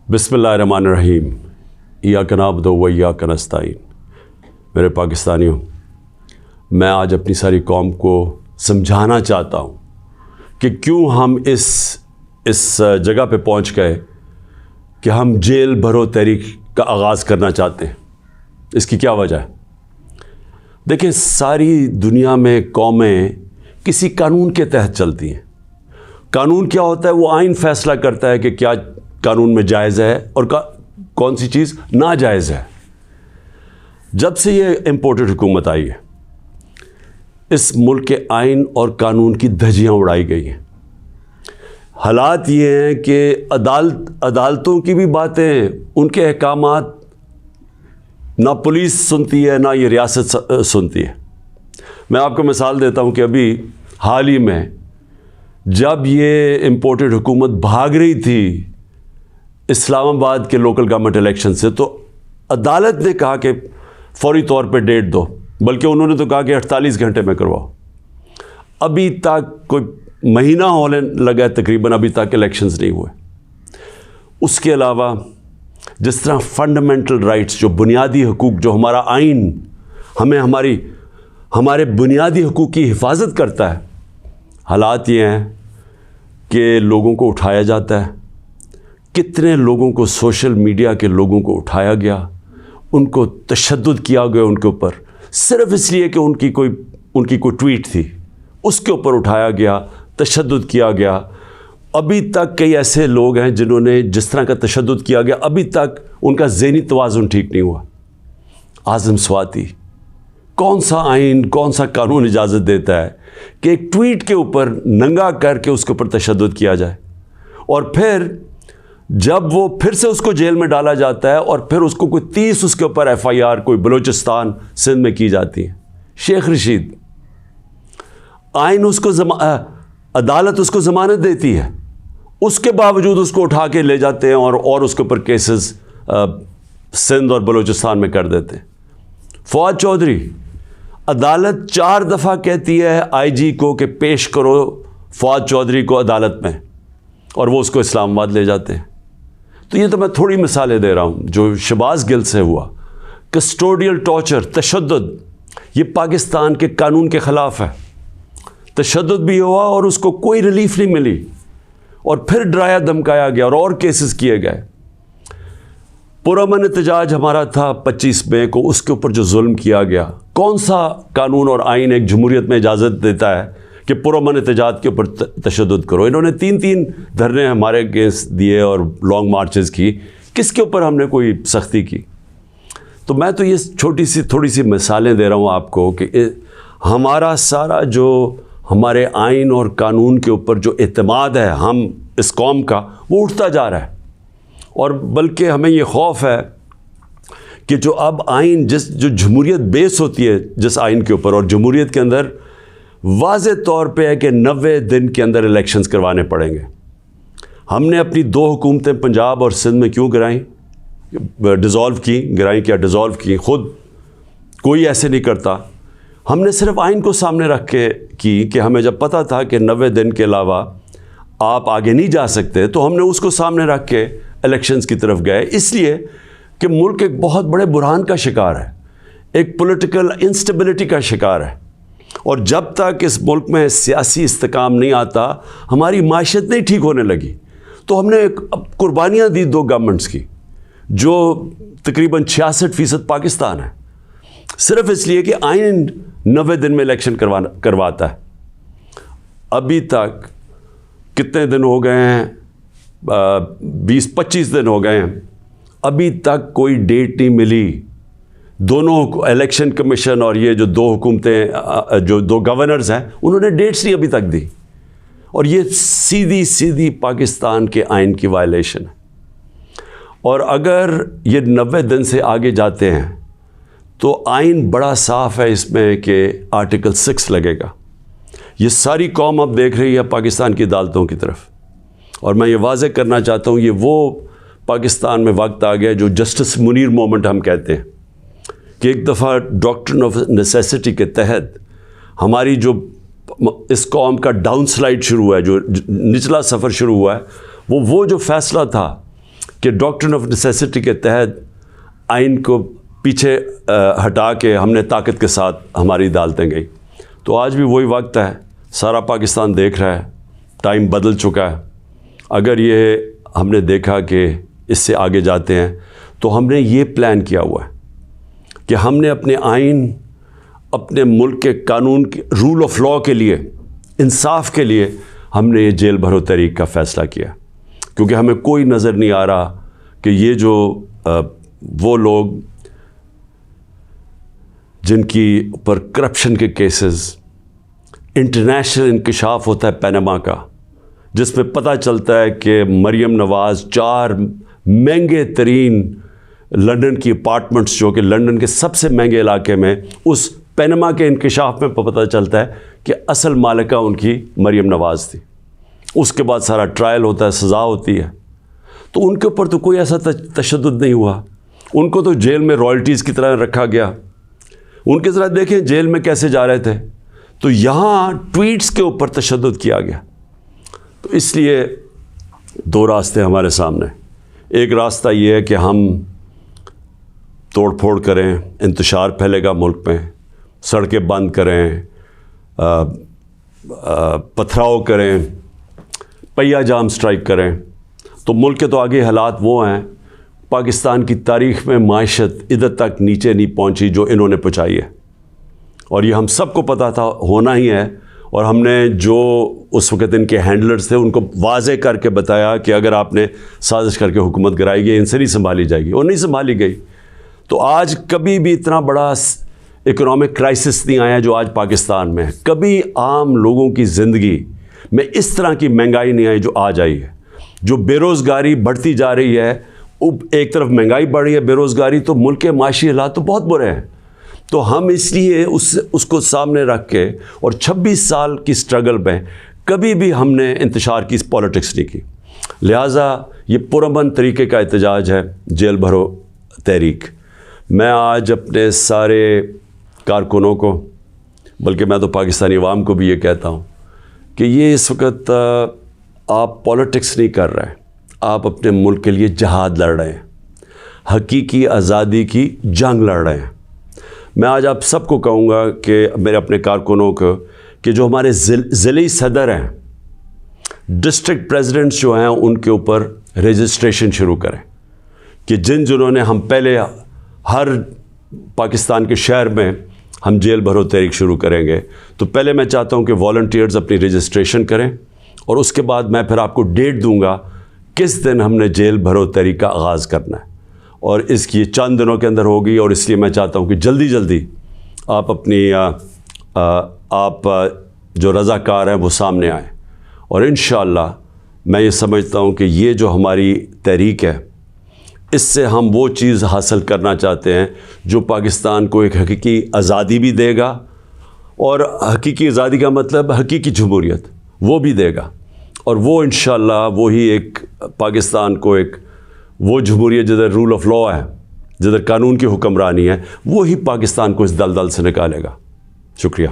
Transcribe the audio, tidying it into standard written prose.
बिस्मिल्लाहिर्रहमानिर्रहीम। इय्याका नअब्दु व इय्याका नस्तईन। मेरे पाकिस्तानियों, मैं आज अपनी सारी कौम को समझाना चाहता हूँ कि क्यों हम इस जगह पे पहुँच गए कि हम जेल भरो तहरीक का आगाज़ करना चाहते हैं। इसकी क्या वजह है? देखिए, सारी दुनिया में कौमें किसी कानून के तहत चलती हैं। कानून क्या होता है? वो आइन फैसला करता है कि क्या कानून में जायज़ है और कौन सी चीज़ नाजायज़ है। जब से ये इम्पोर्टेड हुकूमत आई है, इस मुल्क के आइन और कानून की धज्जियाँ उड़ाई गई हैं। हालात ये हैं कि अदालतों की भी बातें, उनके अहकामात ना पुलिस सुनती है, ना ये रियासत सुनती है। मैं आपको मिसाल देता हूँ कि अभी हाल ही में जब ये इम्पोर्टेड हुकूमत भाग रही थी इस्लामाबाद के लोकल गवर्नमेंट इलेक्शन से, तो अदालत ने कहा कि फौरी तौर पे डेट दो, बल्कि उन्होंने तो कहा कि 48 घंटे में करवाओ। अभी तक कोई महीना होने लगा है तकरीबन, अभी तक इलेक्शंस नहीं हुए। उसके अलावा जिस तरह फंडामेंटल राइट्स, जो बुनियादी हकूक़, जो हमारा आइन हमें हमारे बुनियादी हकूक़ की हिफाजत करता है, हालात ये हैं कि लोगों को उठाया जाता है। कितने लोगों को, सोशल मीडिया के लोगों को उठाया गया, उनको तशद्दुद किया गया उनके ऊपर, सिर्फ इसलिए कि उनकी कोई ट्वीट थी, उसके ऊपर उठाया गया, तशद्दुद किया गया। अभी तक कई ऐसे लोग हैं जिन्होंने जिस तरह का तशद्दुद किया गया, अभी तक उनका ज़हनी तवाज़ुन ठीक नहीं हुआ। आज़म स्वाति, कौन सा आइन, कौन सा कानून इजाज़त देता है कि एक ट्वीट के ऊपर नंगा करके उसके ऊपर तशद्दुद किया जाए, और फिर जब वो फिर से उसको जेल में डाला जाता है और फिर उसको कोई 30 उसके ऊपर FIR कोई बलूचिस्तान सिंध में की जाती है। शेख रशीद, आइन उसको अदालत उसको ज़मानत देती है, उसके बावजूद उसको उठा के ले जाते हैं और उसके ऊपर केसेस सिंध और बलूचिस्तान में कर देते हैं। फवाद चौधरी, अदालत 4 दफ़ा कहती है IG को कि पेश करो फवाद चौधरी को अदालत में, और वो उसको इस्लामाबाद ले जाते हैं। तो ये तो मैं थोड़ी मिसालें दे रहा हूँ। जो शहबाज गिल से हुआ, कस्टोडियल टॉर्चर, तशद्दुद, ये पाकिस्तान के कानून के ख़िलाफ़ है। तशद्दुद भी हुआ और उसको कोई रिलीफ नहीं मिली, और फिर डराया धमकाया गया और केसेस किए गए। पुरअमन एहतजाज हमारा था 25 मई को, उसके ऊपर जो जुल्म किया गया, कौन सा कानून और आइन एक जमहूरियत में इजाज़त देता है कि पुरअमन एहतजाज के ऊपर तशद्दुद करो? इन्होंने 3 धरने हमारे अगेंस्ट दिए और लॉन्ग मार्चेस की, किसके ऊपर हमने कोई सख्ती की? तो मैं तो ये थोड़ी सी मिसालें दे रहा हूँ आपको कि हमारा सारा जो हमारे आइन और कानून के ऊपर जो एतमाद है हम इस कौम का, वो उठता जा रहा है। और बल्कि हमें ये खौफ है कि जो अब आइन, जो जमहूरियत बेस होती है जिस आइन के ऊपर, और जमहूरियत के अंदर वाज़े तौर पे है कि 90 दिन के अंदर इलेक्शंस करवाने पड़ेंगे। हमने अपनी 2 हुकूमतें पंजाब और सिंध में क्यों गिराई, डिज़ोल्व की? खुद कोई ऐसे नहीं करता। हमने सिर्फ आइन को सामने रख के की कि हमें जब पता था कि 90 दिन के अलावा आप आगे नहीं जा सकते, तो हमने उसको सामने रख के इलेक्शंस की तरफ गए, इसलिए कि मुल्क एक बहुत बड़े बुरहान का शिकार है, एक पॉलिटिकल इंस्टेबिलिटी का शिकार है। और जब तक इस मुल्क में सियासी इस्तेकाम नहीं आता, हमारी माशियत नहीं ठीक होने लगी। तो हमने अब कुर्बानियाँ दी 2 गवर्नमेंट्स की, जो तकरीबन 66% पाकिस्तान है, सिर्फ इसलिए कि आइन 90 दिन में इलेक्शन करवाता है। अभी तक कितने दिन हो गए हैं? 20-25 दिन हो गए हैं, अभी तक कोई डेट नहीं मिली। दोनों इलेक्शन कमीशन और ये जो 2 हुकूमतें, जो 2 गवर्नर्स हैं, उन्होंने डेट्स नहीं अभी तक दी, और ये सीधी पाकिस्तान के आइन की वायलेशन है। और अगर ये 90 दिन से आगे जाते हैं तो आइन बड़ा साफ़ है इसमें कि आर्टिकल 6 लगेगा। ये सारी कौम अब देख रही है पाकिस्तान की अदालतों की तरफ, और मैं ये वाज़े करना चाहता हूँ, ये वो पाकिस्तान में वक्त आ गया जो जस्टिस मुनीर मोमेंट हम कहते हैं, कि एक दफ़ा डॉक्ट्रिन ऑफ नेसेसिटी के तहत हमारी जो इस कौम का डाउन स्लाइड शुरू हुआ है, जो निचला सफ़र शुरू हुआ है, वो जो फ़ैसला था کہ ڈاکٹرن آف نیسیسٹی کے تحت آئین کو پیچھے ہٹا کے ہم نے طاقت کے ساتھ ہماری عدالتیں گئی. تو آج بھی وہی وقت ہے, سارا پاکستان دیکھ رہا ہے, ٹائم بدل چکا ہے. اگر یہ ہم نے دیکھا کہ اس سے آگے جاتے ہیں تو ہم نے یہ پلان کیا ہوا ہے کہ ہم نے اپنے آئین, اپنے ملک کے قانون کے رول آف لاء کے لیے, انصاف کے لیے ہم نے یہ جیل بھرو تحریک کا فیصلہ کیا, کیونکہ ہمیں کوئی نظر نہیں آ رہا کہ یہ جو وہ لوگ جن کی پر کرپشن کے کیسز, انٹرنیشنل انکشاف ہوتا ہے پینما کا, جس میں پتہ چلتا ہے کہ مریم نواز 4 مہنگے ترین لنڈن کی اپارٹمنٹس, جو کہ لنڈن کے سب سے مہنگے علاقے میں, اس پینما کے انکشاف میں پتہ چلتا ہے کہ اصل مالکہ ان کی مریم نواز تھی. اس کے بعد سارا ٹرائل ہوتا ہے, سزا ہوتی ہے. تو ان کے اوپر تو کوئی ایسا تشدد نہیں ہوا, ان کو تو جیل میں رائلٹیز کی طرح رکھا گیا. ان کے ذرا دیکھیں جیل میں کیسے جا رہے تھے. تو یہاں ٹویٹس کے اوپر تشدد کیا گیا. تو اس لیے 2 راستے ہمارے سامنے. ایک راستہ یہ ہے کہ ہم توڑ پھوڑ کریں, انتشار پھیلے گا ملک میں, سڑکیں بند کریں, پتھراؤ کریں, پہیہ جام سٹرائک کریں. تو ملک کے تو آگے حالات وہ ہیں, پاکستان کی تاریخ میں معیشت ادھر تک نیچے نہیں پہنچی جو انہوں نے پہنچائی ہے, اور یہ ہم سب کو پتہ تھا ہونا ہی ہے. اور ہم نے جو اس وقت ان کے ہینڈلرز تھے ان کو واضح کر کے بتایا کہ اگر آپ نے سازش کر کے حکومت گرائی گئی, ان سے نہیں سنبھالی جائے گی, اور نہیں سنبھالی گئی. تو آج کبھی بھی اتنا بڑا اکنامک کرائسس نہیں آیا جو آج پاکستان میں ہے. کبھی عام لوگوں کی زندگی میں اس طرح کی مہنگائی نہیں آئی جو آج آئی ہے. جو بے روزگاری بڑھتی جا رہی ہے, ایک طرف مہنگائی بڑھ رہی ہے, بے روزگاری, تو ملک کے معاشی حالات تو بہت برے ہیں. تو ہم اس لیے اس کو سامنے رکھ کے, اور 26 سال کی سٹرگل میں کبھی بھی ہم نے انتشار کی پالیٹکس نہیں کی. لہٰذا یہ پرامن طریقے کا احتجاج ہے جیل بھرو تحریک. میں آج اپنے سارے کارکنوں کو, بلکہ میں تو پاکستانی عوام کو بھی یہ کہتا ہوں کہ یہ اس وقت آپ پالیٹکس نہیں کر رہے ہیں, آپ اپنے ملک کے لیے جہاد لڑ رہے ہیں, حقیقی آزادی کی جنگ لڑ رہے ہیں. میں آج آپ سب کو کہوں گا کہ میرے اپنے کارکنوں کو کہ جو ہمارے ضلعی صدر ہیں, ڈسٹرکٹ پریزیڈنٹس جو ہیں, ان کے اوپر رجسٹریشن شروع کریں, کہ جنہوں نے ہم پہلے ہر پاکستان کے شہر میں ہم جیل بھرو تحریک شروع کریں گے. تو پہلے میں چاہتا ہوں کہ والنٹیئرز اپنی رجسٹریشن کریں, اور اس کے بعد میں پھر آپ کو ڈیٹ دوں گا کس دن ہم نے جیل بھرو تحریک کا آغاز کرنا ہے, اور اس کی چند دنوں کے اندر ہوگی. اور اس لیے میں چاہتا ہوں کہ جلدی جلدی آپ اپنی آپ جو رضاکار ہیں وہ سامنے آئیں. اور انشاءاللہ میں یہ سمجھتا ہوں کہ یہ جو ہماری تحریک ہے, اس سے ہم وہ چیز حاصل کرنا چاہتے ہیں جو پاکستان کو ایک حقیقی آزادی بھی دے گا, اور حقیقی آزادی کا مطلب حقیقی جمہوریت وہ بھی دے گا. اور وہ انشاءاللہ وہی ایک پاکستان کو ایک وہ جمہوریت جدھر رول آف لاء ہے, جدھر قانون کی حکمرانی ہے, وہی پاکستان کو اس دلدل سے نکالے گا. شکریہ.